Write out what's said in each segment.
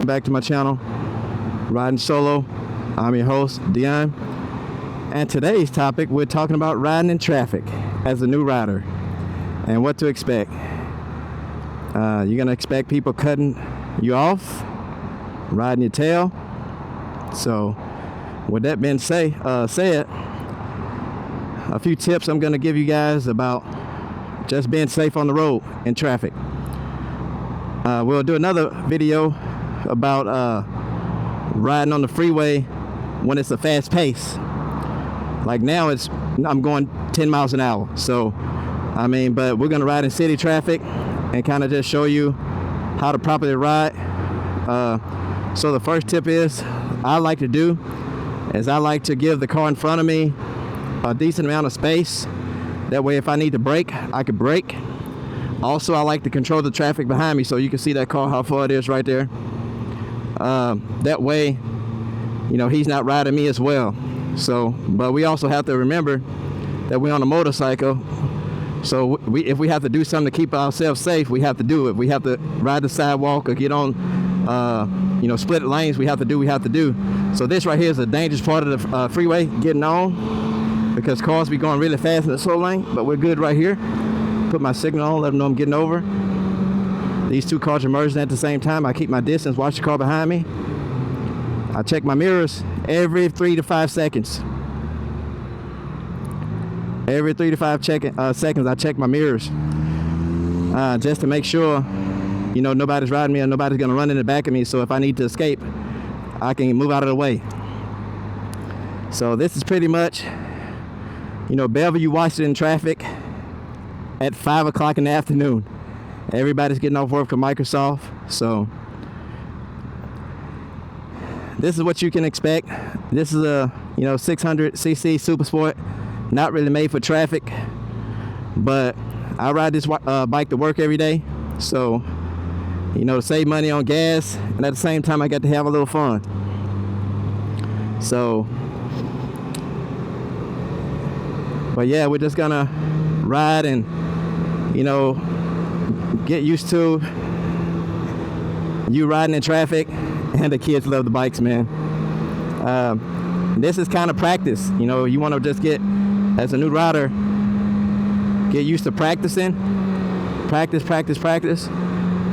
Back to my channel, Riding Solo. I'm your host, Dion, and today's topic, we're talking about riding in traffic as a new rider and what to expect. You're gonna expect people cutting you off, riding your tail. So with that being said, a few tips I'm gonna give you guys about just being safe on the road in traffic. We'll do another video about riding on the freeway when it's a fast pace. Like now I'm going 10 miles an hour. So but we're gonna ride in city traffic and kind of just show you how to properly ride. So the first tip is I like to give the car in front of me a decent amount of space. That way if I need to brake, I can brake. Also, I like to control the traffic behind me so you can see that car, how far it is right there. That way, he's not riding me as well. So, but we also have to remember that we're on a motorcycle. So if we have to do something to keep ourselves safe, we have to do it. We have to ride the sidewalk or get on, split lanes. We have to do. So this right here is a dangerous part of the freeway, getting on, because cars be going really fast in the slow lane, but we're good right here. Put my signal on, let them know I'm getting over. These two cars are merging at the same time. I keep my distance, watch the car behind me. I check my mirrors every 3 to 5 seconds. Every 3 to 5 seconds, I check my mirrors. Just to make sure, nobody's riding me or nobody's gonna run in the back of me. So if I need to escape, I can move out of the way. So this is pretty much, Bellevue, Washington traffic at 5 o'clock in the afternoon. Everybody's getting off work from Microsoft. So this is what you can expect. This is a 600cc Super Sport, not really made for traffic, but I ride this bike to work every day. So to save money on gas, and at the same time I got to have a little fun. So but yeah, we're just gonna ride and get used to you riding in traffic, and the kids love the bikes, man. This is kind of practice. You want to just as a new rider, get used to practicing. Practice.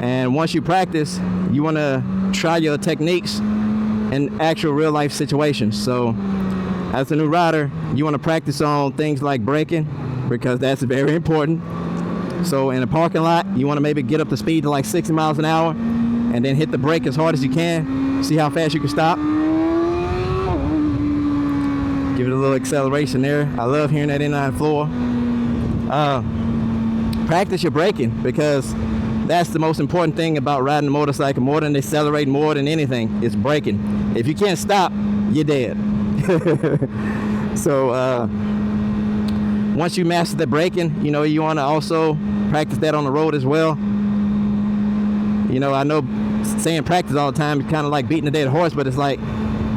And once you practice, you want to try your techniques in actual real life situations. So as a new rider, you want to practice on things like braking, because that's very important. So in a parking lot, you want to maybe get up the speed to like 60 miles an hour and then hit the brake as hard as you can. See how fast you can stop. Give it a little acceleration there. I love hearing that inline floor. Practice your braking, because that's the most important thing about riding a motorcycle, more than accelerating, more than anything, is braking. If you can't stop, you're dead. So once you master the braking, you want to also practice that on the road as well. I know saying practice all the time is kind of like beating a dead horse, but it's like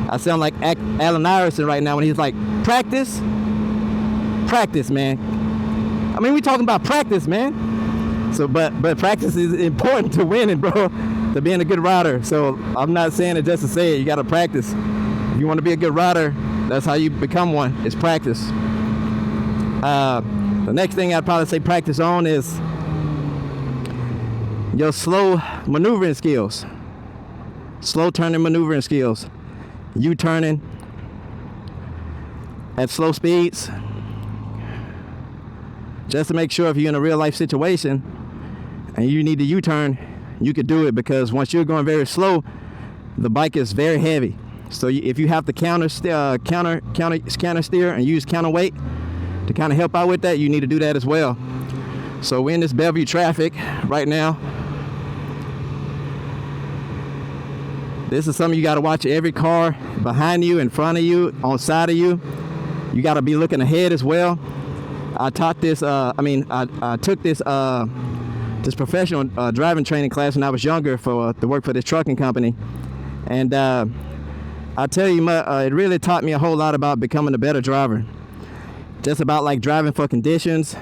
I sound like Allen Iverson right now when he's like, practice, man. We talking about practice, man. So, but practice is important to winning, bro, to being a good rider. So I'm not saying it just to say it. You got to practice. If you want to be a good rider, that's how you become one, is practice. The next thing I'd probably say practice on is your slow maneuvering skills. Slow turning maneuvering skills. U-turning at slow speeds. Just to make sure if you're in a real life situation and you need to U-turn, you could do it, because once you're going very slow, the bike is very heavy. So if you have to counter steer and use counterweight to kind of help out with that, you need to do that as well. So we're in this Bellevue traffic right now. This is something you got to watch. Every car behind you, in front of you, on side of you. You got to be looking ahead as well. I taught this. I took this this professional driving training class when I was younger to work for this trucking company, and I tell you, it really taught me a whole lot about becoming a better driver. Just about like driving for conditions,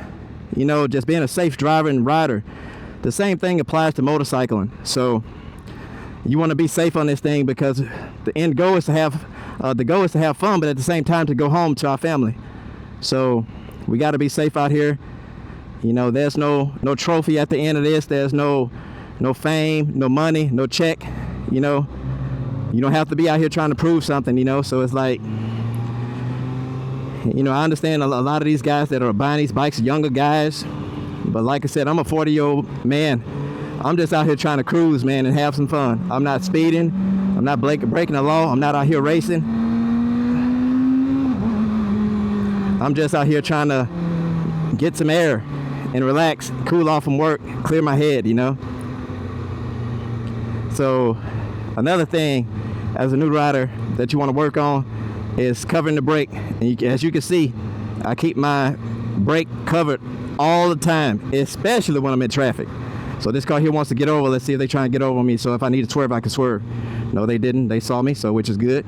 you know, just being a safe driver and rider. The same thing applies to motorcycling. So you want to be safe on this thing, because the end goal is to have fun, but at the same time to go home to our family. So we got to be safe out here. You know, there's no trophy at the end of this. There's no fame, no money, no check. You know, you don't have to be out here trying to prove something, you know. So it's like, you know, I understand a lot of these guys that are buying these bikes, younger guys, but like I said, I'm a 40-year-old man. I'm just out here trying to cruise, man, and have some fun. I'm not speeding. I'm not breaking the law. I'm not out here racing. I'm just out here trying to get some air and relax, cool off from work, clear my head, you know. So another thing as a new rider that you want to work on is covering the brake. And as you can see, I keep my brake covered all the time, especially when I'm in traffic. So this car here wants to get over. Let's see if they try and get over me. So if I need to swerve, I can swerve. No, they didn't. They saw me, so which is good.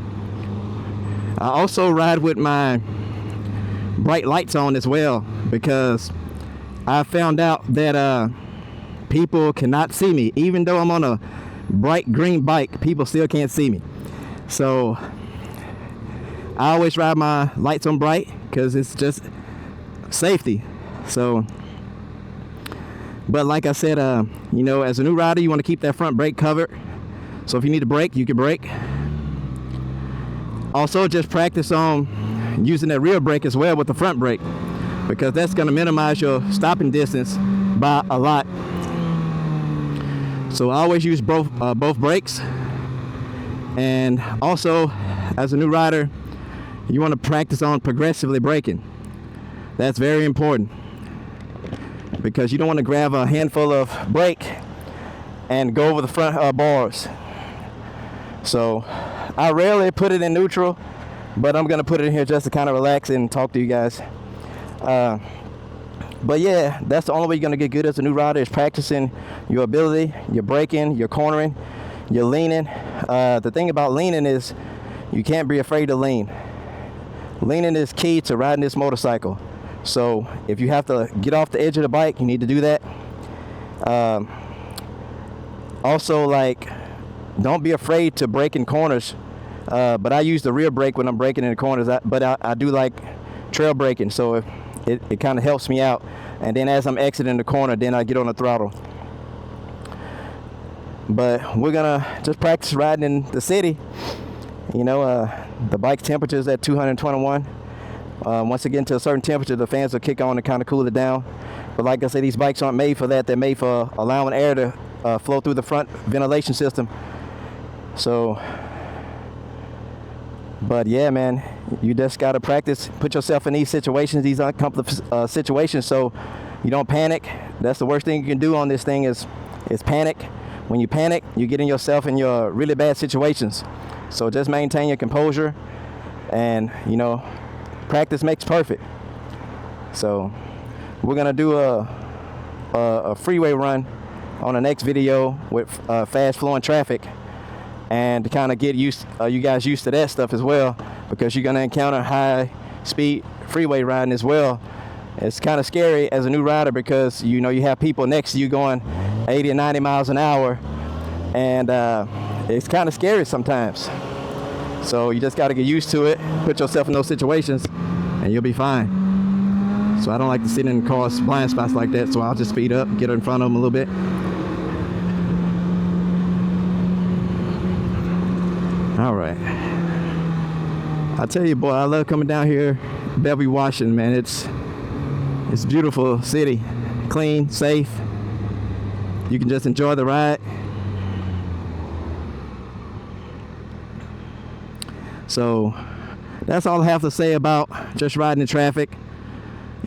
I also ride with my bright lights on as well, because I found out that people cannot see me. Even though I'm on a bright green bike, people still can't see me. So I always ride my lights on bright, because it's just safety. So, but like I said, you know, as a new rider, you want to keep that front brake covered. So if you need to brake, you can brake. Also, just practice on using that rear brake as well with the front brake, because that's going to minimize your stopping distance by a lot. So I always use both brakes. And also, as a new rider, you want to practice on progressively braking. That's very important, because you don't want to grab a handful of brake and go over the front bars. So I rarely put it in neutral, but I'm going to put it in here just to kind of relax and talk to you guys. But yeah, that's the only way you're going to get good as a new rider, is practicing your ability, your braking, your cornering, your leaning. The thing about leaning is you can't be afraid to lean. Leaning is key to riding this motorcycle. So if you have to get off the edge of the bike, you need to do that. Also, like, don't be afraid to brake in corners. But I use the rear brake when I'm braking in the corners. But I do like trail braking, so it kind of helps me out. And then as I'm exiting the corner, then I get on the throttle. But we're gonna just practice riding in the city. You know, the bike's temperature is at 221. Once it gets to a certain temperature, the fans will kick on to kind of cool it down. But like I said, these bikes aren't made for that. They're made for allowing air to flow through the front ventilation system. So, but yeah, man, you just gotta practice, put yourself in these situations, these uncomfortable situations, so you don't panic. That's the worst thing you can do on this thing is panic. When you panic, you're getting yourself in your really bad situations. So just maintain your composure, and you know, practice makes perfect. So we're gonna do a freeway run on the next video with fast flowing traffic, and to kind of get you guys used to that stuff as well, because you're gonna encounter high speed freeway riding as well. It's kind of scary as a new rider, because you know you have people next to you going 80 and 90 miles an hour, and it's kind of scary sometimes. So you just got to get used to it, put yourself in those situations, and you'll be fine. So I don't like to sit in cars blind spots like that, so I'll just speed up, get in front of them a little bit. All right. I tell you, boy, I love coming down here, Bellevue, Washington, man. It's a beautiful city, clean, safe. You can just enjoy the ride. So that's all I have to say about just riding in traffic.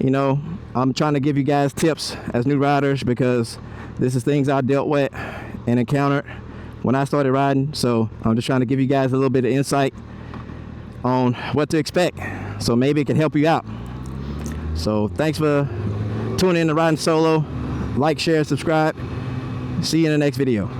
You know, I'm trying to give you guys tips as new riders because this is things I dealt with and encountered when I started riding. So I'm just trying to give you guys a little bit of insight on what to expect, so maybe it can help you out. So thanks for tuning in to Riding Solo. Like, share, subscribe. See you in the next video.